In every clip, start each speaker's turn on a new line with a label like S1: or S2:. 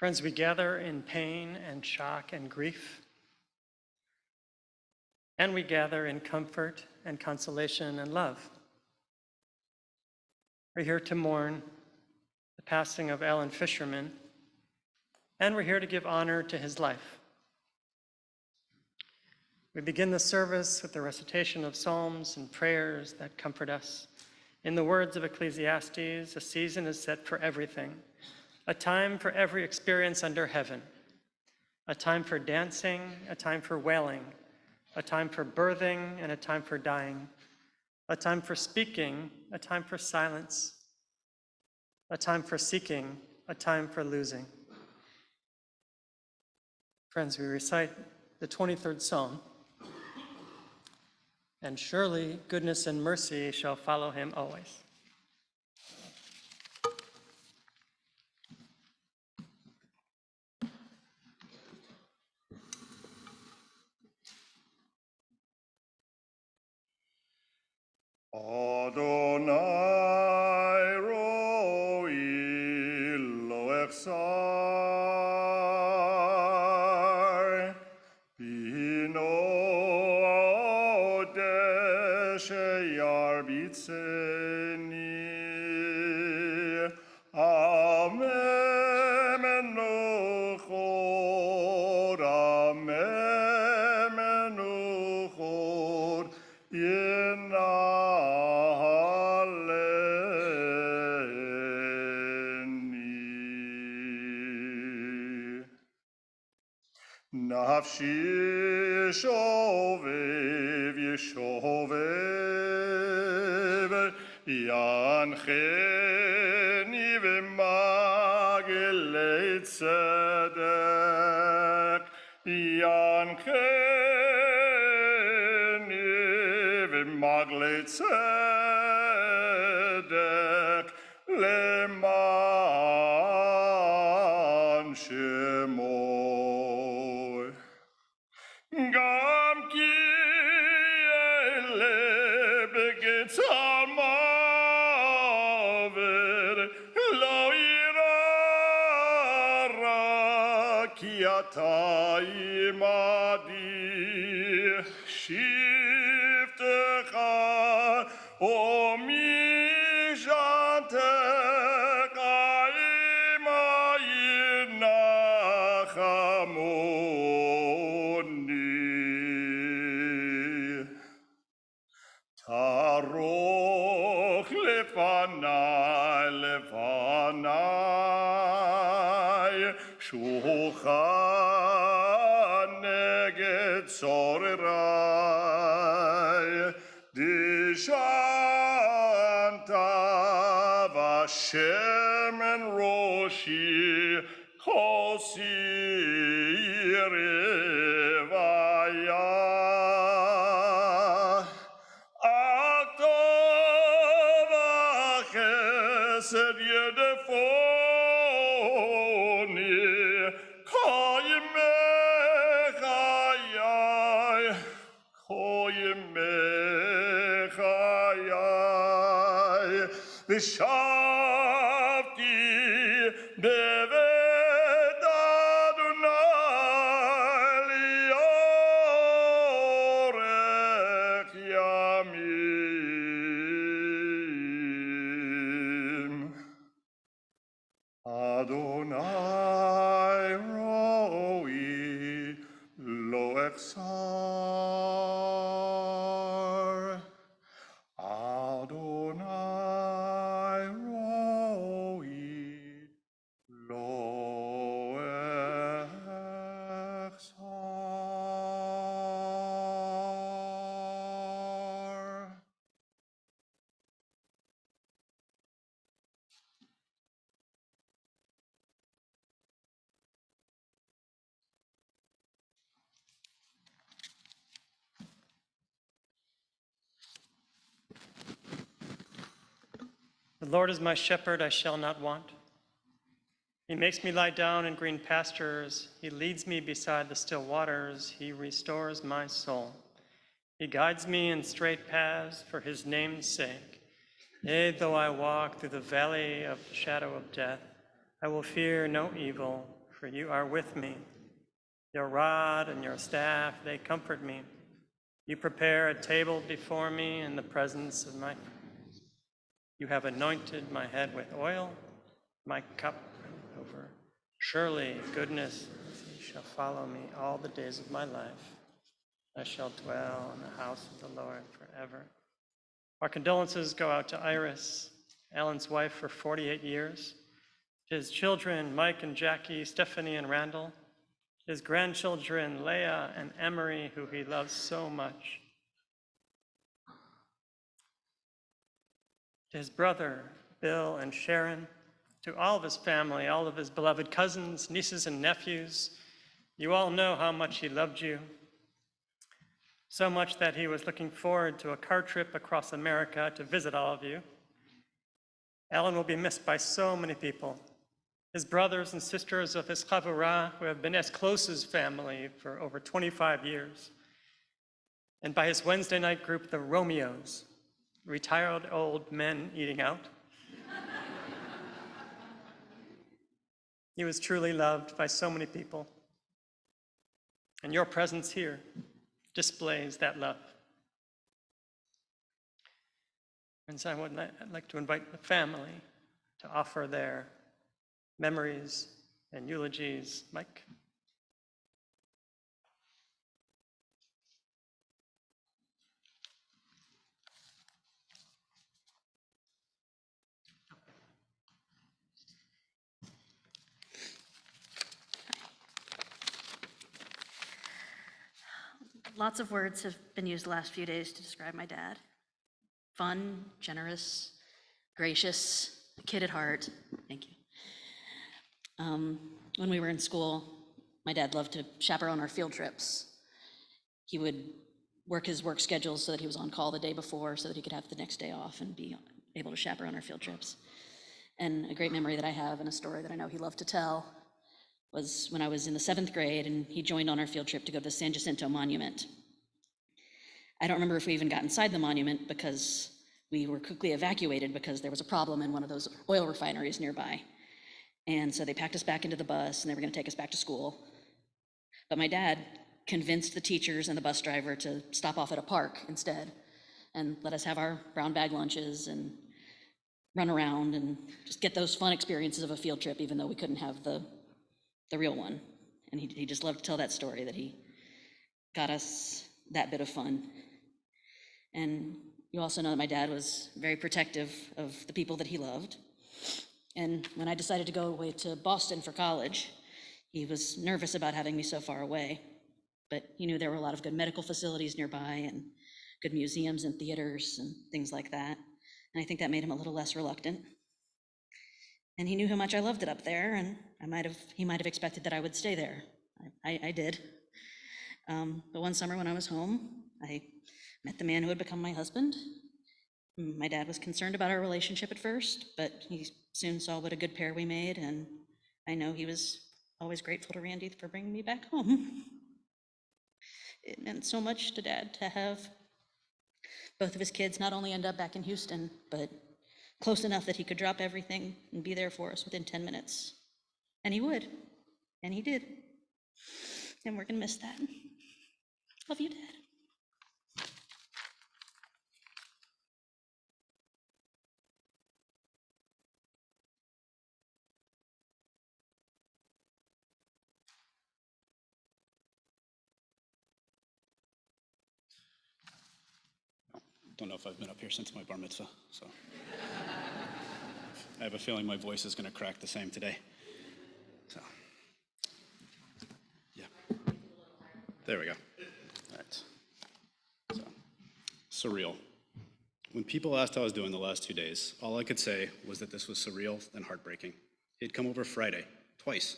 S1: Friends, we gather in pain and shock and grief, and we gather in comfort and consolation and love. We're here to mourn the passing of Alan Fisherman, and we're here to give honor to his life. We begin the service with the recitation of psalms and prayers that comfort us. In the words of Ecclesiastes, a season is set for everything, a time for every experience under heaven, a time for dancing, a time for wailing, a time for birthing and a time for dying, a time for speaking, a time for silence, a time for seeking, a time for losing. Friends, we recite the 23rd Psalm. And surely goodness and mercy shall follow him always.
S2: Adonai roi lo echsar, bino sheyar bitzeni, amen menuchot, amen menuchot, yenaleni. Nafshi shovev yeshovev, yancheni v'magelei tzedek, yancheni v'magelei tzedek, leman shemo. Gam ki ele begetzal maver, lo irara ki ata imadi, shiftecha o mishantecha imayin nachamoni. Taroch lefanai, lefanai, shulchan neged tzorerai, dishanta v'Hashem roshi, kosi revaya. Said Yedefoni, Koyimechayai, Koyimechayai, Vishavti Bevet Adonai liorech yamim. Adonai roi lo echsar, Adonai roi lo echsar.
S1: The Lord is my shepherd, I shall not want. He makes me lie down in green pastures. He leads me beside the still waters. He restores my soul. He guides me in straight paths for his name's sake. Yea, though I walk through the valley of the shadow of death, I will fear no evil, for you are with me. Your rod and your staff, they comfort me. You prepare a table before me in the presence of my friends. You have anointed my head with oil, my cup runneth over. Surely goodness and mercy shall follow me all the days of my life. I shall dwell in the house of the Lord forever. Our condolences go out to Iris, Alan's wife for 48 years, to his children, Mike and Jackie, Stephanie and Randall, his grandchildren, Leah and Emery, who he loves so much, to his brother, Bill and Sharon, to all of his family, all of his beloved cousins, nieces and nephews. You all know how much he loved you, so much that he was looking forward to a car trip across America to visit all of you. Alan will be missed by so many people. His brothers and sisters of his chavurah, who have been as close as family for over 25 years. And by his Wednesday night group, the Romeos, retired old men eating out. He was truly loved by so many people. And your presence here displays that love. And so I'd like to invite the family to offer their memories and eulogies. Mike?
S3: Lots of words have been used the last few days to describe my dad. Fun, generous, gracious, a kid at heart. Thank you. When we were in school, my dad loved to chaperone our field trips. He would work his work schedule so that he was on call the day before so that he could have the next day off and be able to chaperone our field trips. And a great memory that I have and a story that I know he loved to tell was when I was in the 7th grade and he joined on our field trip to go to the San Jacinto Monument. I don't remember if we even got inside the monument because we were quickly evacuated because there was a problem in one of those oil refineries nearby. And so they packed us back into the bus and they were gonna take us back to school. But my dad convinced the teachers and the bus driver to stop off at a park instead and let us have our brown bag lunches and run around and just get those fun experiences of a field trip, even though we couldn't have the real one. And he just loved to tell that story, that he got us that bit of fun. And you also know that my dad was very protective of the people that he loved. And when I decided to go away to Boston for college, he was nervous about having me so far away, but he knew there were a lot of good medical facilities nearby and good museums and theaters and things like that. And I think that made him a little less reluctant. And he knew how much I loved it up there, and he might have expected that I would stay there. I did. But one summer when I was home, I met the man who would become my husband. My dad was concerned about our relationship at first, but he soon saw what a good pair we made, and I know he was always grateful to Randy for bringing me back home. It meant so much to Dad to have both of his kids not only end up back in Houston, but close enough that he could drop everything and be there for us within 10 minutes. And he would, and he did. And we're gonna miss that. Love you, Dad.
S4: Don't know if I've been up here since my bar mitzvah, so I have a feeling my voice is going to crack the same today. So, yeah. There we go. All right. So, surreal. When people asked how I was doing the last 2 days, all I could say was that this was surreal and heartbreaking. He'd come over Friday, twice.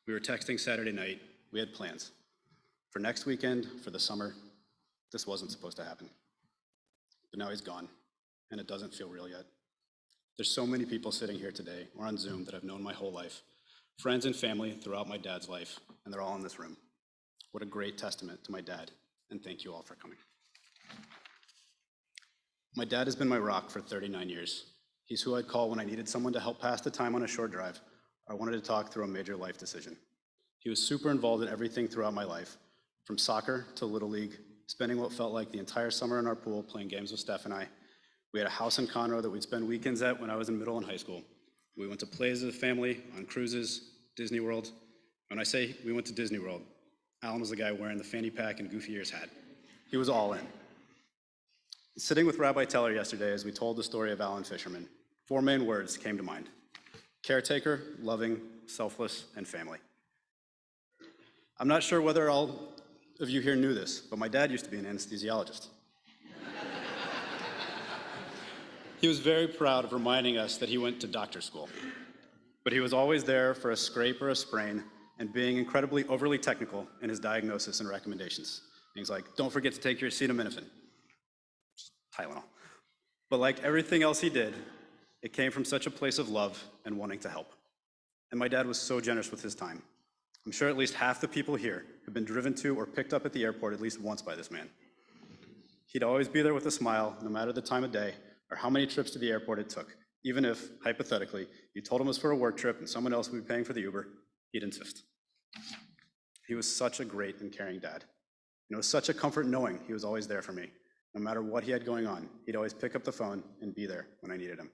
S4: We were texting Saturday night. We had plans. For next weekend, for the summer, this wasn't supposed to happen. But now he's gone, and it doesn't feel real yet. There's so many people sitting here today or on Zoom that I've known my whole life, friends and family throughout my dad's life, and they're all in this room. What a great testament to my dad, and thank you all for coming. My dad has been my rock for 39 years. He's who I'd call when I needed someone to help pass the time on a short drive, or I wanted to talk through a major life decision. He was super involved in everything throughout my life, from soccer to Little League, spending what felt like the entire summer in our pool playing games with Steph and I. We had a house in Conroe that we'd spend weekends at when I was in middle and high school. We went to plays as a family, on cruises, Disney World. When I say we went to Disney World, Alan was the guy wearing the fanny pack and goofy ears hat. He was all in. Sitting with Rabbi Teller yesterday as we told the story of Alan Fisherman, 4 main words came to mind: caretaker, loving, selfless, and family. I'm not sure whether all of you here knew this, but my dad used to be an anesthesiologist. He was very proud of reminding us that he went to doctor school, but he was always there for a scrape or a sprain and being incredibly overly technical in his diagnosis and recommendations. Things like, don't forget to take your acetaminophen, Tylenol. But like everything else he did, it came from such a place of love and wanting to help. And my dad was so generous with his time. I'm sure at least half the people here have been driven to or picked up at the airport at least once by this man. He'd always be there with a smile, no matter the time of day or how many trips to the airport it took. Even if, hypothetically, you told him it was for a work trip and someone else would be paying for the Uber, he'd insist. He was such a great and caring dad. And it was such a comfort knowing he was always there for me. No matter what he had going on, he'd always pick up the phone and be there when I needed him.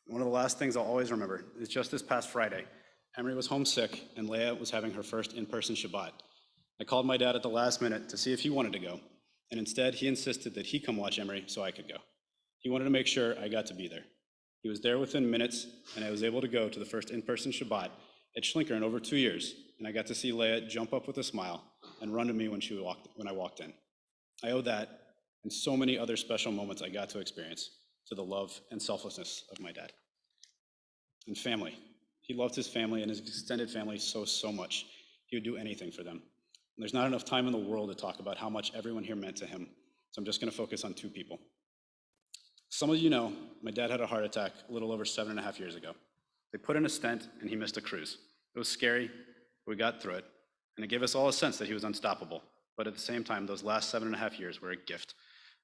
S4: One of the last things I'll always remember is just this past Friday. Emery was homesick, and Leah was having her first in-person Shabbat. I called my dad at the last minute to see if he wanted to go, and instead he insisted that he come watch Emery so I could go. He wanted to make sure I got to be there. He was there within minutes, and I was able to go to the first in-person Shabbat at Schlinker in over 2 years, and I got to see Leah jump up with a smile and run to me when I walked in. I owe that, and so many other special moments I got to experience, to the love and selflessness of my dad. And family. He loved his family and his extended family so much. He would do anything for them. And there's not enough time in the world to talk about how much everyone here meant to him, so I'm just going to focus on 2 people. Some of you know my dad had a heart attack a little over 7.5 years ago. They put in a stent and he missed a cruise. It was scary, but we got through it, and it gave us all a sense that he was unstoppable. But at the same time, those last 7.5 years were a gift.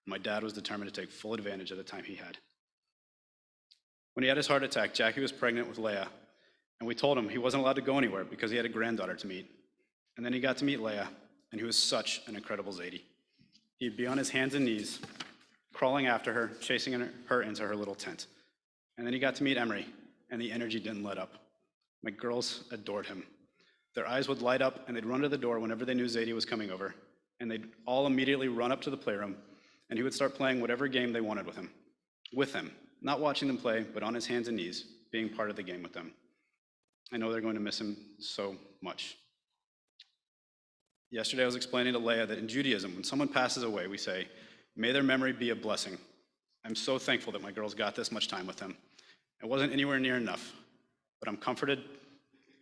S4: My dad was determined to take full advantage of the time he had. When he had his heart attack, Jackie was pregnant with Leah, and we told him he wasn't allowed to go anywhere because he had a granddaughter to meet. And then he got to meet Leah, and he was such an incredible Zadie. He'd be on his hands and knees, crawling after her, chasing her into her little tent. And then he got to meet Emery, and the energy didn't let up. My girls adored him. Their eyes would light up, and they'd run to the door whenever they knew Zadie was coming over, and they'd all immediately run up to the playroom, and he would start playing whatever game they wanted with them, not watching them play, but on his hands and knees, being part of the game with them. I know they're going to miss him so much. Yesterday I was explaining to Leah that in Judaism, when someone passes away, we say, may their memory be a blessing. I'm so thankful that my girls got this much time with him. It wasn't anywhere near enough, but I'm comforted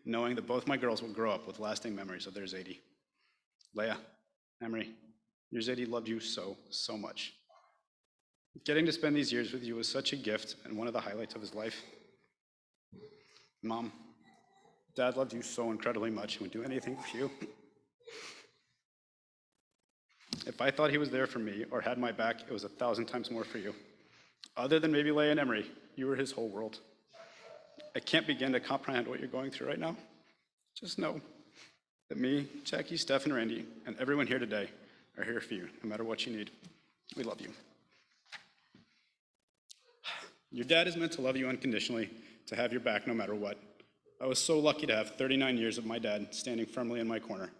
S4: knowing that both my girls will grow up with lasting memories of their Zadie. Leah, Emery, your Zadie loved you so much. Getting to spend these years with you was such a gift and one of the highlights of his life. Mom, Dad loved you so incredibly much and would do anything for you. If I thought he was there for me or had my back, it was 1,000 times more for you. Other than maybe Leah and Emery, you were his whole world. I can't begin to comprehend what you're going through right now. Just know that me, Jackie, Steph, and Randy, and everyone here today are here for you, no matter what you need. We love you. Your dad is meant to love you unconditionally, to have your back no matter what. I was so lucky to have 39 years of my dad standing firmly in my corner.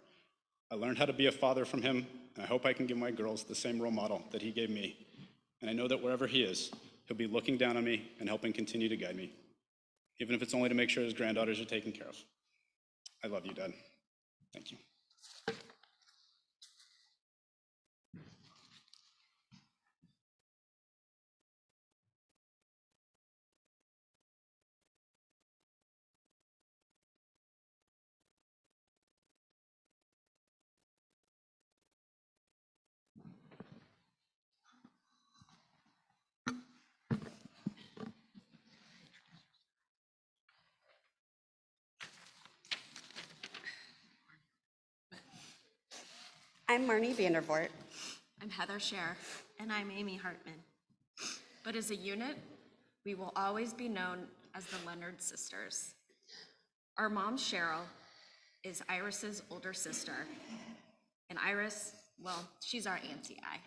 S4: I learned how to be a father from him, and I hope I can give my girls the same role model that he gave me. And I know that wherever he is, he'll be looking down on me and helping continue to guide me, even if it's only to make sure his granddaughters are taken care of. I love you, Dad. Thank you.
S5: I'm Marnie Vandervoort.
S6: I'm Heather Scher. And I'm Amy Hartman. But as a unit, we will always be known as the Leonard sisters. Our mom, Cheryl, is Iris's older sister. And Iris, well, she's our Auntie I.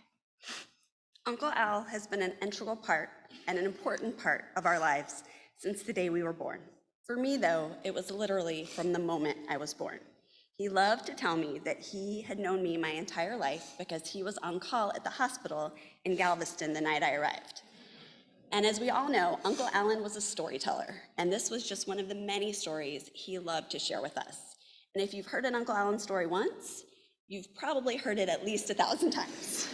S5: Uncle Al has been an integral part and an important part of our lives since the day we were born. For me, though, it was literally from the moment I was born. He loved to tell me that he had known me my entire life because he was on call at the hospital in Galveston the night I arrived. And as we all know, Uncle Alan was a storyteller, and this was just one of the many stories he loved to share with us. And if you've heard an Uncle Alan story once, you've probably heard it at least 1,000 times.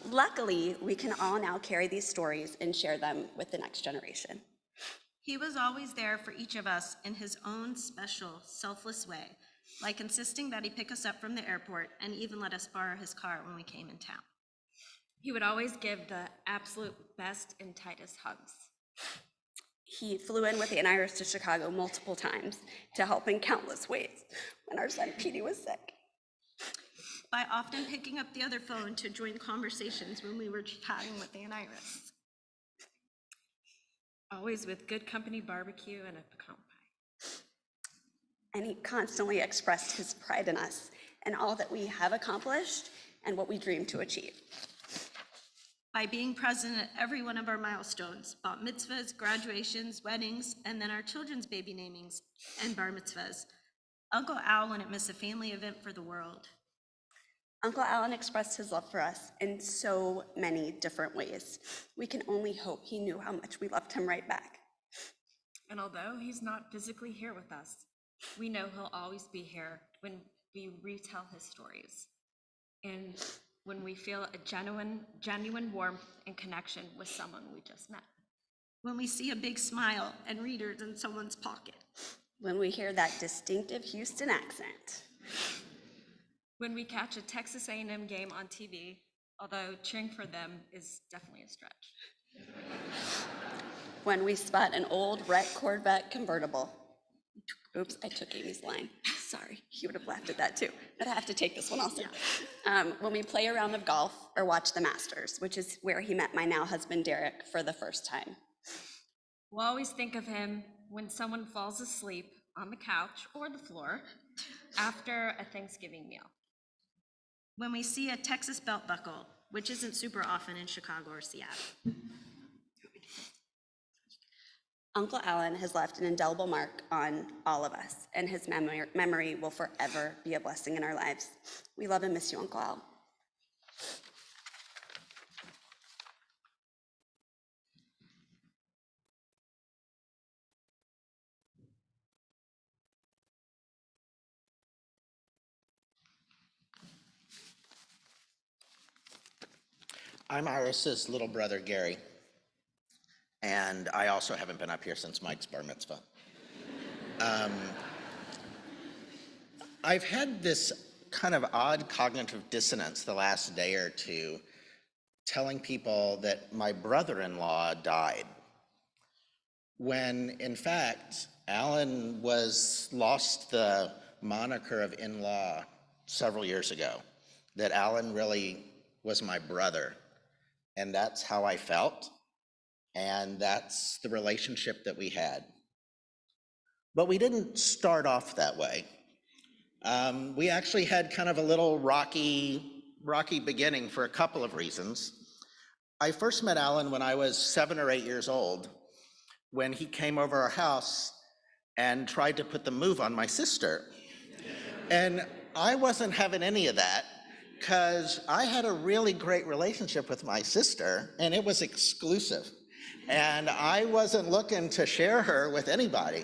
S5: Luckily, we can all now carry these stories and share them with the next generation.
S6: He was always there for each of us in his own special, selfless way, like insisting that he pick us up from the airport and even let us borrow his car when we came in town. He would always give the absolute best and tightest hugs.
S5: He flew in with Aunt Iris to Chicago multiple times to help in countless ways when our son Petey was sick.
S6: By often picking up the other phone to join conversations when we were chatting with Aunt Iris. Always with good company barbecue and a pecan pie.
S5: And he constantly expressed his pride in us and all that we have accomplished and what we dream to achieve.
S6: By being present at every one of our milestones, bat mitzvahs, graduations, weddings, and then our children's baby namings and bar mitzvahs, Uncle Al wouldn't miss a family event for the world.
S5: Uncle Alan expressed his love for us in so many different ways. We can only hope he knew how much we loved him right back.
S6: And although he's not physically here with us, we know he'll always be here when we retell his stories. And when we feel a genuine warmth and connection with someone we just met. When we see a big smile and readers in someone's pocket.
S5: When we hear that distinctive Houston accent.
S6: When we catch a Texas A&M game on TV, although cheering for them is definitely a stretch.
S5: When we spot an old wrecked Corvette convertible. Oops, I took Amy's line. Sorry, he would have laughed at that too, but I have to take this one also. Yeah. When we play a round of golf or watch the Masters, which is where he met my now husband Derek for the first time.
S6: We'll always think of him when someone falls asleep on the couch or the floor after a Thanksgiving meal. When we see a Texas belt buckle, which isn't super often in Chicago or Seattle.
S5: Uncle Alan has left an indelible mark on all of us, and his memory will forever be a blessing in our lives. We love and miss you, Uncle Al.
S7: I'm Iris's little brother, Gary, and I also haven't been up here since Mike's bar mitzvah. I've had this kind of odd cognitive dissonance the last day or two, telling people that my brother-in-law died, when in fact, Alan lost the moniker of in-law several years ago, that Alan really was my brother. And that's how I felt, and that's the relationship that we had. But we didn't start off that way. We actually had kind of a little rocky beginning for a couple of reasons. I first met Alan when I was 7 or 8 years old, when he came over our house and tried to put the move on my sister. And I wasn't having any of that, because I had a really great relationship with my sister, and it was exclusive. And I wasn't looking to share her with anybody.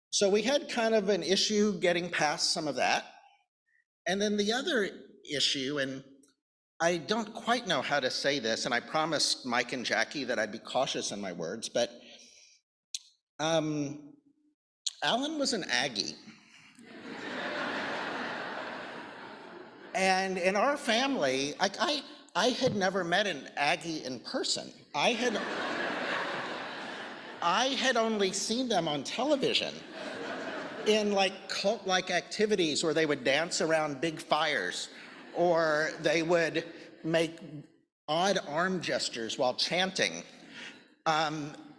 S7: So we had kind of an issue getting past some of that. And then the other issue, and I don't quite know how to say this, and I promised Mike and Jackie that I'd be cautious in my words, but Alan was an Aggie. And in our family, I had never met an Aggie in person. I had only seen them on television in like cult-like activities where they would dance around big fires, or they would make odd arm gestures while chanting.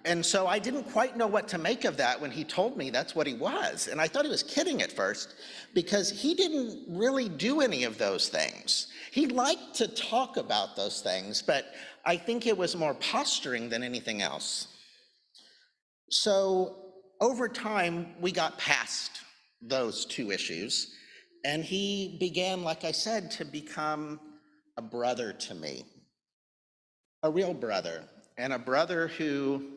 S7: And so I didn't quite know what to make of that when he told me that's what he was. And I thought he was kidding at first because he didn't really do any of those things. He liked to talk about those things, but I think it was more posturing than anything else. So over time, we got past those two issues, and he began, like I said, to become a brother to me, a real brother, and a brother who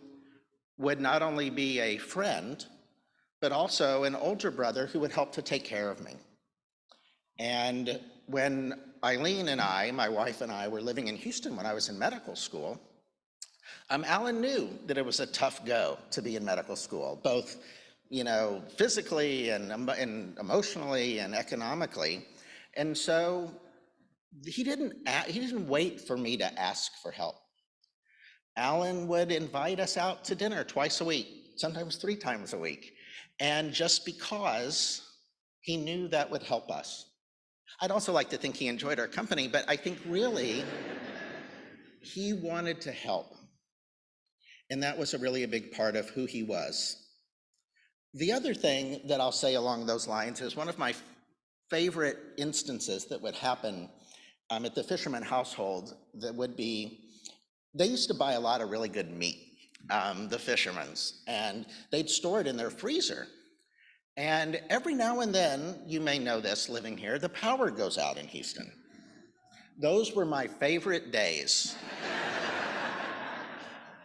S7: would not only be a friend, but also an older brother who would help to take care of me. And when Eileen and I, my wife and I, were living in Houston when I was in medical school, Alan knew that it was a tough go to be in medical school, both, physically and emotionally and economically. And so he didn't wait for me to ask for help. Alan would invite us out to dinner twice a week, sometimes 3 times a week, and just because he knew that would help us. I'd also like to think he enjoyed our company, but I think really he wanted to help. And that was really a big part of who he was. The other thing that I'll say along those lines is one of my favorite instances that would happen at the Fisherman household that would be, they used to buy a lot of really good meat, the Fishermans, and they'd store it in their freezer. And every now and then, you may know this living here, the power goes out in Houston. Those were my favorite days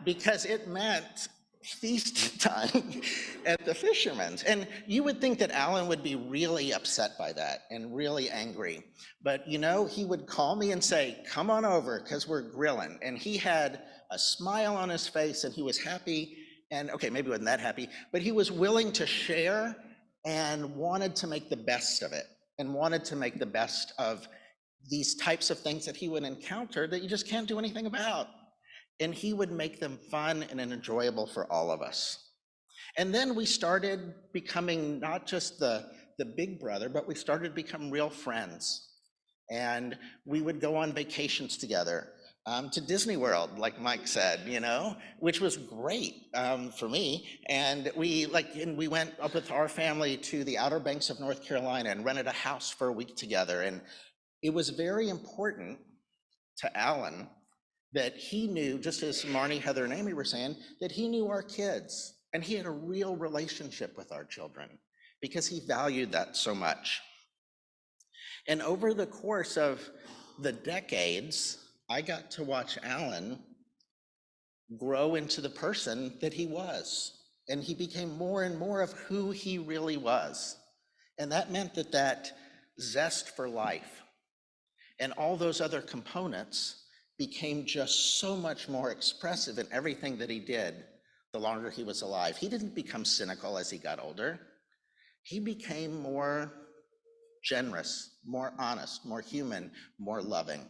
S7: because it meant feast time at the Fisherman's. And you would think that Alan would be really upset by that and really angry. But he would call me and say, come on over, because we're grilling. And he had a smile on his face and he was happy. And okay, maybe he wasn't that happy, but he was willing to share and wanted to make the best of it and wanted to make the best of these types of things that he would encounter that you just can't do anything about. And he would make them fun and enjoyable for all of us. And then we started becoming not just the big brother, but we started to become real friends. And we would go on vacations together to Disney World, like Mike said, which was great for me. And we went up with our family to the Outer Banks of North Carolina and rented a house for a week together. And it was very important to Alan that he knew, just as Marnie, Heather, and Amy were saying, that he knew our kids and he had a real relationship with our children because he valued that so much. And over the course of the decades, I got to watch Alan grow into the person that he was. And he became more and more of who he really was. And that meant that zest for life and all those other components became just so much more expressive in everything that he did the longer he was alive. He didn't become cynical as he got older. He became more generous, more honest, more human, more loving,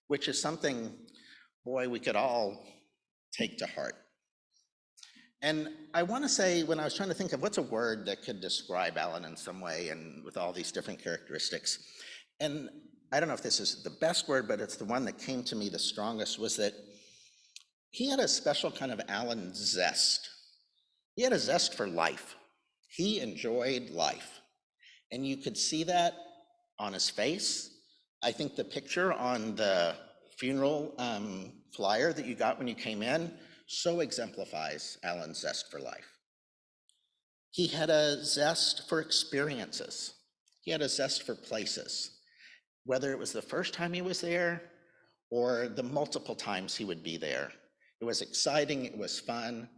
S7: which is something, boy, we could all take to heart. And I want to say, when I was trying to think of what's a word that could describe Alan in some way and with all these different characteristics, and I don't know if this is the best word, but it's the one that came to me the strongest, was that he had a special kind of Alan zest. He had a zest for life. He enjoyed life. And you could see that on his face. I think the picture on the funeral flyer that you got when you came in so exemplifies Alan's zest for life. He had a zest for experiences. He had a zest for places. Whether it was the first time he was there or the multiple times he would be there. It was exciting, it was fun,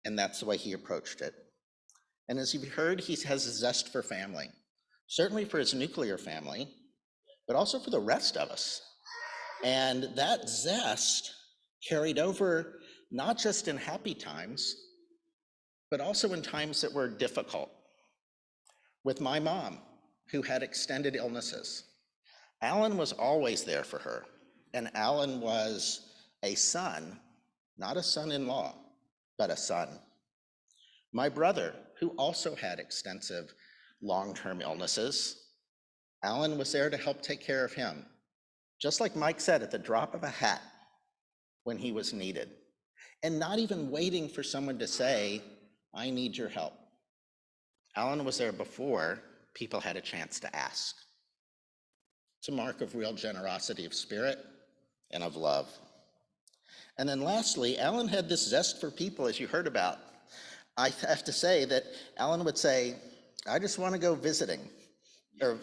S7: and that's the way he approached it. And as you've heard, he has a zest for family, certainly for his nuclear family, but also for the rest of us. And that zest carried over not just in happy times, but also in times that were difficult. With my mom, who had extended illnesses, Alan was always there for her, and Alan was a son, not a son-in-law, but a son. My brother, who also had extensive long-term illnesses, Alan was there to help take care of him, just like Mike said, at the drop of a hat when he was needed. and not even waiting for someone to say, I need your help. Alan was there before people had a chance to ask. It's a mark of real generosity of spirit and of love. And then lastly, Alan had this zest for people, as you heard about. I have to say that Alan would say, I just want to go visiting. Or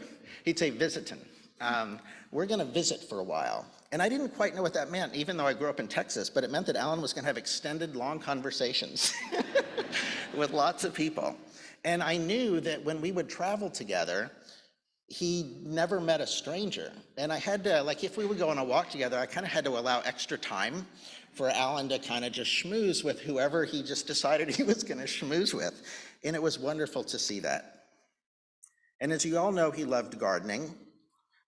S7: he'd say visiting. We're going to visit for a while. And I didn't quite know what that meant, even though I grew up in Texas, but it meant that Alan was going to have extended, long conversations with lots of people. And I knew that when we would travel together, he never met a stranger. And I had to, like, if we would go on a walk together, I kind of had to allow extra time for Alan to kind of just schmooze with whoever he just decided he was going to schmooze with. And it was wonderful to see that. And as you all know, he loved gardening.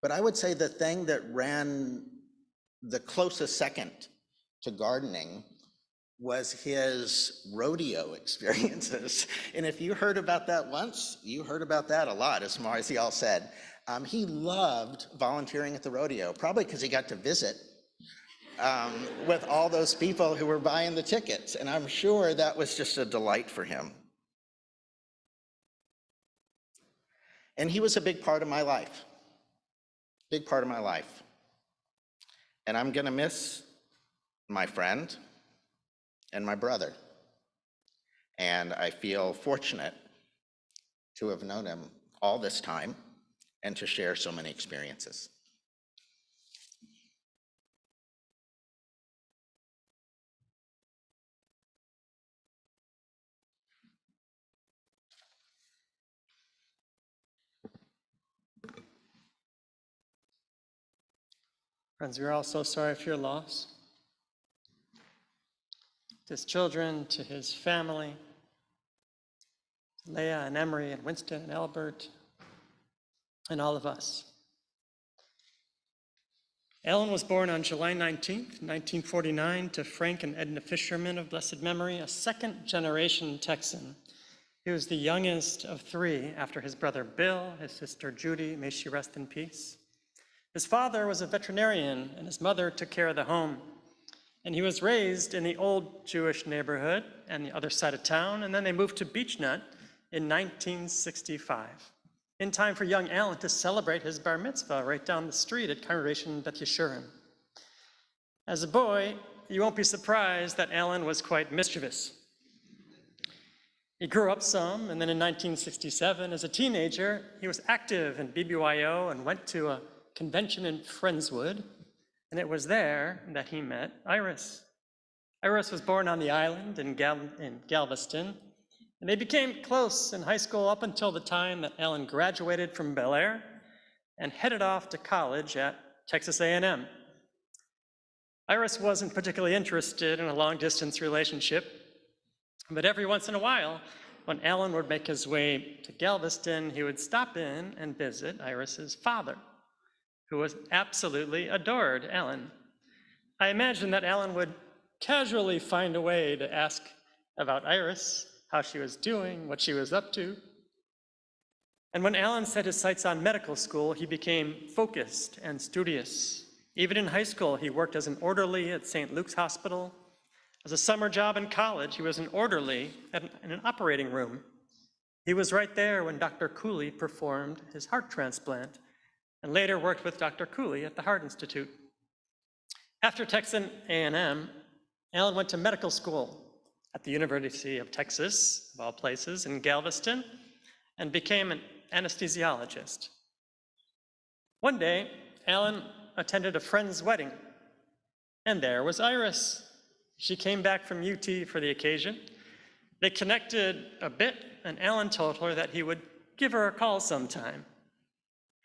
S7: But I would say the thing that ran the closest second to gardening was his rodeo experiences. And if you heard about that once, you heard about that a lot, as Marcy all said. He loved volunteering at the rodeo, probably because he got to visit with all those people who were buying the tickets. And I'm sure that was just a delight for him. And he was a big part of my life, big part of my life. And I'm gonna miss my friend and my brother. And I feel fortunate to have known him all this time and to share so many experiences.
S1: Friends, we are all so sorry for your loss. To his children, to his family, Leah and Emery and Winston and Albert, and all of us. Alan was born on July 19th, 1949, to Frank and Edna Fisherman of blessed memory, a second-generation Texan. He was the youngest of three after his brother Bill, his sister Judy, may she rest in peace. His father was a veterinarian, and his mother took care of the home. And he was raised in the old Jewish neighborhood and the other side of town, and then they moved to Beechnut in 1965, in time for young Alan to celebrate his bar mitzvah right down the street at Congregation Beth Yeshurun. As a boy, you won't be surprised that Alan was quite mischievous. He grew up some, and then in 1967, as a teenager, he was active in BBYO and went to a convention in Friendswood, and it was there that he met Iris. Iris was born on the island in Galveston, and they became close in high school up until the time that Alan graduated from Bel Air and headed off to college at Texas A&M. Iris wasn't particularly interested in a long-distance relationship, but every once in a while, when Alan would make his way to Galveston, he would stop in and visit Iris's father, who was absolutely adored Alan. I imagine that Alan would casually find a way to ask about Iris, how she was doing, what she was up to. And when Alan set his sights on medical school, he became focused and studious. Even in high school, he worked as an orderly at St. Luke's Hospital. As a summer job in college, he was an orderly in an operating room. He was right there when Dr. Cooley performed his heart transplant, and later worked with Dr. Cooley at the Heart Institute. After Texas A&M, Alan went to medical school at the University of Texas, of all places, in Galveston, and became an anesthesiologist. One day, Alan attended a friend's wedding, and there was Iris. She came back from UT for the occasion. They connected a bit, and Alan told her that he would give her a call sometime.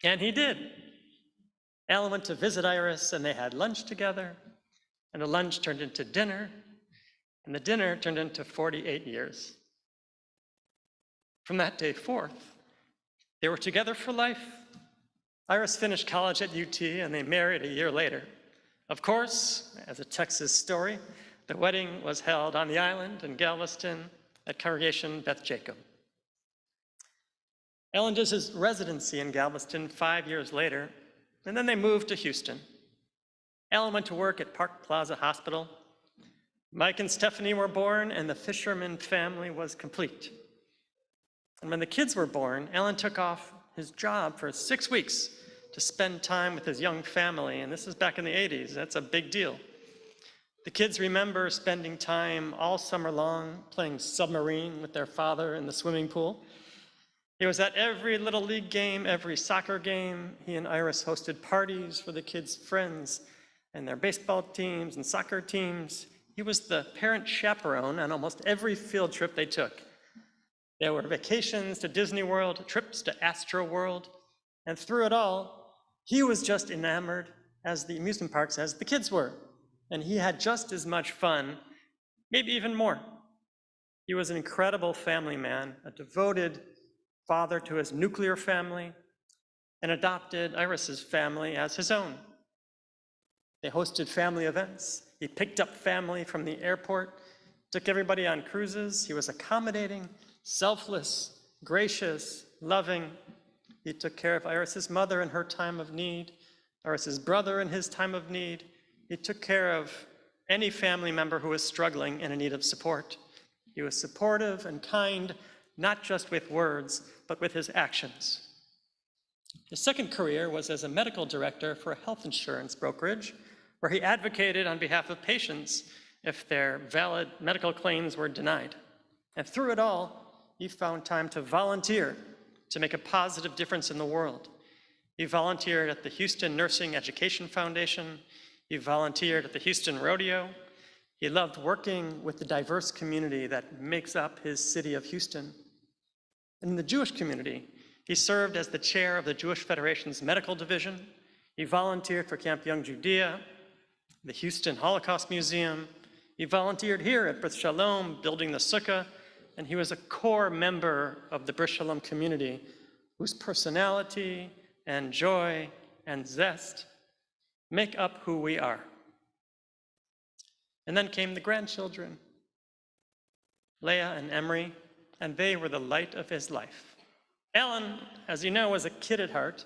S1: And he did. Alan went to visit Iris, and they had lunch together, and the lunch turned into dinner, and the dinner turned into 48 years. From that day forth, they were together for life. Iris finished college at UT, and they married a year later. Of course, as a Texas story, the wedding was held on the island in Galveston at Congregation Beth Jacob. Alan did his residency in Galveston 5 years later, and then they moved to Houston. Alan went to work at Park Plaza Hospital. Mike and Stephanie were born, and the Fisherman family was complete. And when the kids were born, Alan took off his job for 6 weeks to spend time with his young family, and this is back in the 80s. That's a big deal. The kids remember spending time all summer long playing submarine with their father in the swimming pool. He was at every Little League game, every soccer game. He and Iris hosted parties for the kids' friends and their baseball teams and soccer teams. He was the parent chaperone on almost every field trip they took. There were vacations to Disney World, trips to Astro World, and through it all, he was just enamored as the amusement parks as the kids were. And he had just as much fun, maybe even more. He was an incredible family man, a devoted father to his nuclear family, and adopted Iris's family as his own. They hosted family events. He picked up family from the airport, took everybody on cruises. He was accommodating, selfless, gracious, loving. He took care of Iris's mother in her time of need, Iris's brother in his time of need. He took care of any family member who was struggling and in need of support. He was supportive and kind, not just with words, but with his actions. His second career was as a medical director for a health insurance brokerage, where he advocated on behalf of patients if their valid medical claims were denied. And through it all, he found time to volunteer to make a positive difference in the world. He volunteered at the Houston Nursing Education Foundation. He volunteered at the Houston Rodeo. He loved working with the diverse community that makes up his city of Houston. In the Jewish community, he served as the chair of the Jewish Federation's medical division. He volunteered for Camp Young Judea, the Houston Holocaust Museum. He volunteered here at Brit Shalom, building the sukkah, and he was a core member of the Brit Shalom community, whose personality and joy and zest make up who we are. And then came the grandchildren, Leah and Emery, and they were the light of his life. Alan, as you know, was a kid at heart,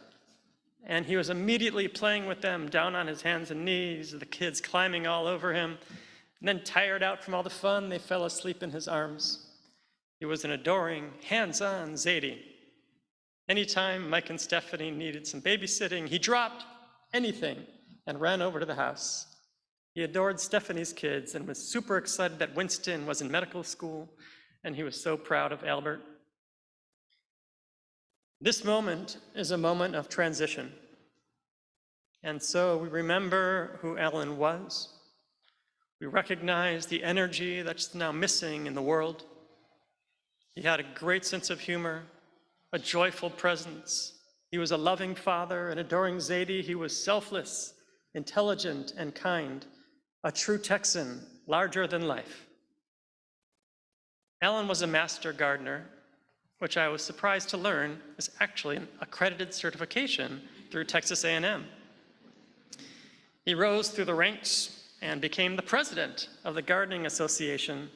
S1: and he was immediately playing with them down on his hands and knees, the kids climbing all over him. And then, tired out from all the fun, they fell asleep in his arms. He was an adoring, hands-on Zadie. Anytime Mike and Stephanie needed some babysitting, he dropped anything and ran over to the house. He adored Stephanie's kids and was super excited that Winston was in medical school, and he was so proud of Albert. This moment is a moment of transition. And so we remember who Alan was. We recognize the energy that's now missing in the world. He had a great sense of humor, a joyful presence. He was a loving father, an adoring Zadie. He was selfless, intelligent, and kind, a true Texan, larger than life. Alan was a master gardener, which I was surprised to learn is actually an accredited certification through Texas A&M. He rose through the ranks and became the president of the Gardening Association.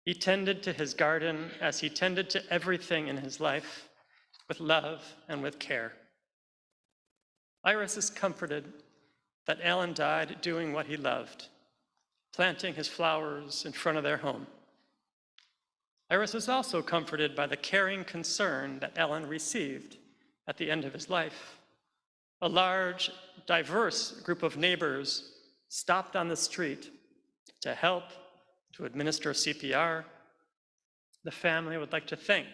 S1: He tended to his garden as he tended to everything in his life, with love and with care. Iris is comforted that Alan died doing what he loved, planting his flowers in front of their home. Iris is also comforted by the caring concern that Alan received at the end of his life. A large, diverse group of neighbors stopped on the street to help, to administer CPR. The family would like to thank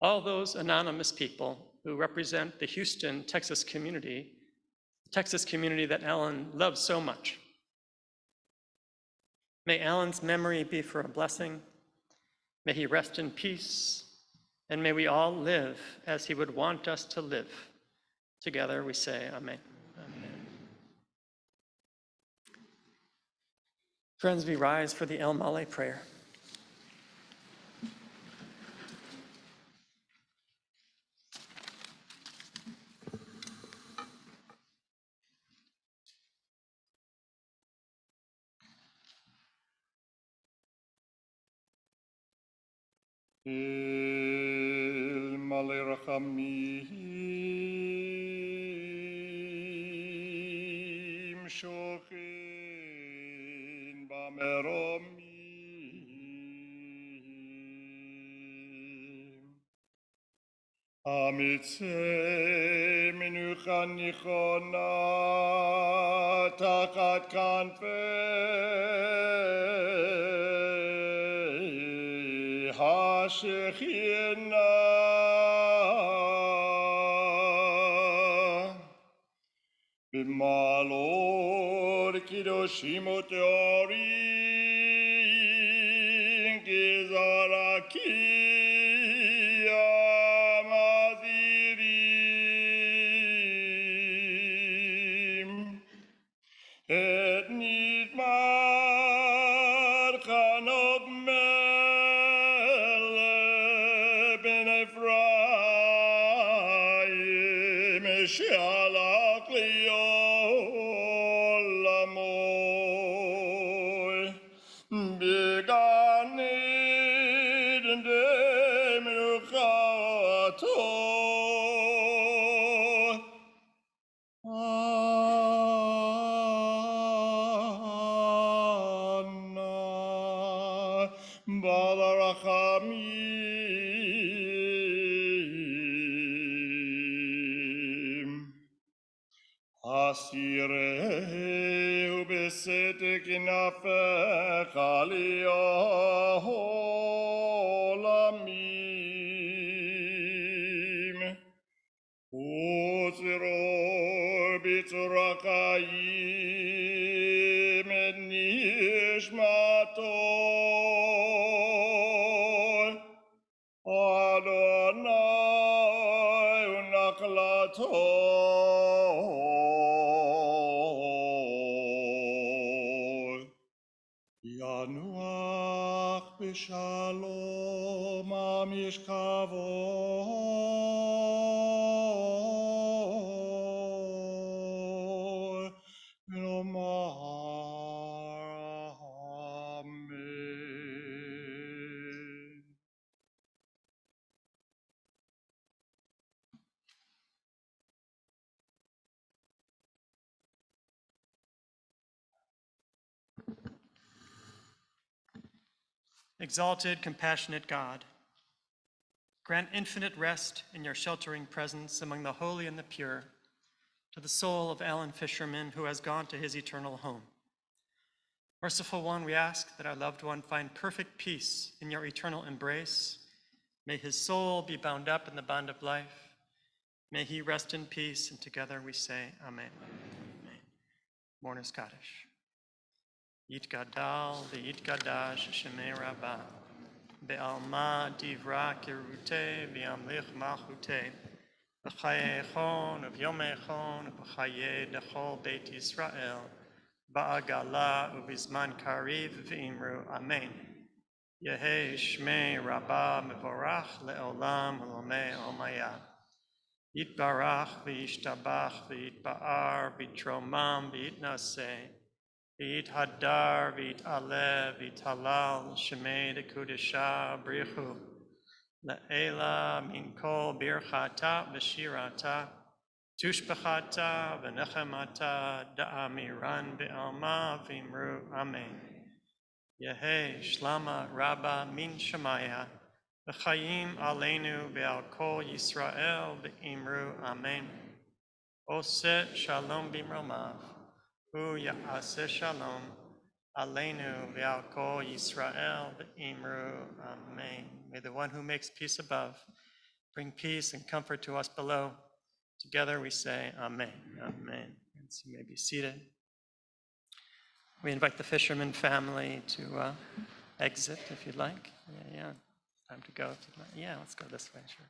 S1: all those anonymous people who represent the Houston, Texas community that Alan loved so much. May Alan's memory be for a blessing. May he rest in peace, and may we all live as he would want us to live. Together we say, Amen. Amen. Friends, we rise for the El Male prayer.
S2: El Male Rachamim Shochin המרוממים. אמיצי מנוחה נכונה תחת כנפי השכינה. במעלות קדושים וטהורים כזרקיע מזהירים את נתמר חנוך מלך בן אפרים שהלך לעולמו בגן עדן מנוחתו. Anna Balarachamim Asireu besetek nafecha li'olamim Utzro b'tzora chayim et nishmato Adonai u'nachlato Yanuach b'shalom amishkavo v'nomar amen.
S1: Exalted, compassionate God, grant infinite rest in your sheltering presence among the holy and the pure to the soul of Alan Fisherman, who has gone to his eternal home. Merciful One, we ask that our loved one find perfect peace in your eternal embrace. May his soul be bound up in the bond of life. May he rest in peace, and together we say, Amen. Amen. Mourners Kaddish. Yitgadal v'yitgadash Shemei Rabbah, be'alma divra kirute v'yamlich malchute, v'chayechon v'yomechon v'chaye dechol Beit Yisrael, ba'agala u'bizman kariv v'imru Amen. Yehei Shmei Rabbah mevorach le'olam v'lomei omaya. Yitbarach v'yishtabach v'yitba'ar v'yitromam v'yitnaseh. V'it hadar, v'it aleh, v'it halal, shemei de kudesha, brichu, le'ela, min kol birchata, v'shirata, tushbachata, v'nechemata, da'amiran, v'alma, v'imru, amen. Yehei, shlama, rabba, min shemaya, v'chayim aleinu, v'al kol Yisrael, v'imru, amen. Oset shalom bimromav. Hu ya'aseh shalom, aleinu v'al kol Yisrael v'imru, amen. May the one who makes peace above bring peace and comfort to us below. Together we say, amen, amen. And so you may be seated. We invite the Fisherman family to exit if you'd like. Yeah, time to go. If you'd like. Yeah, let's go this way, sure.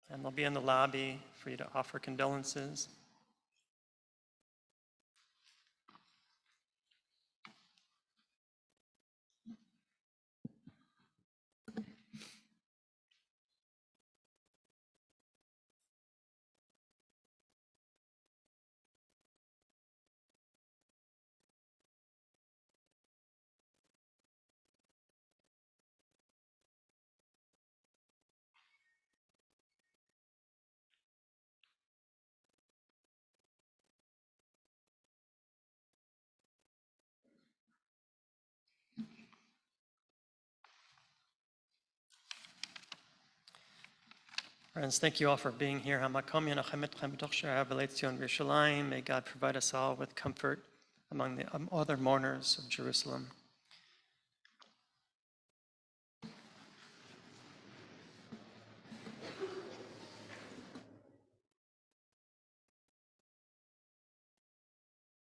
S1: And they'll be in the lobby for you to offer condolences. Friends, thank you all for being here. May God provide us all with comfort among the other mourners of Jerusalem.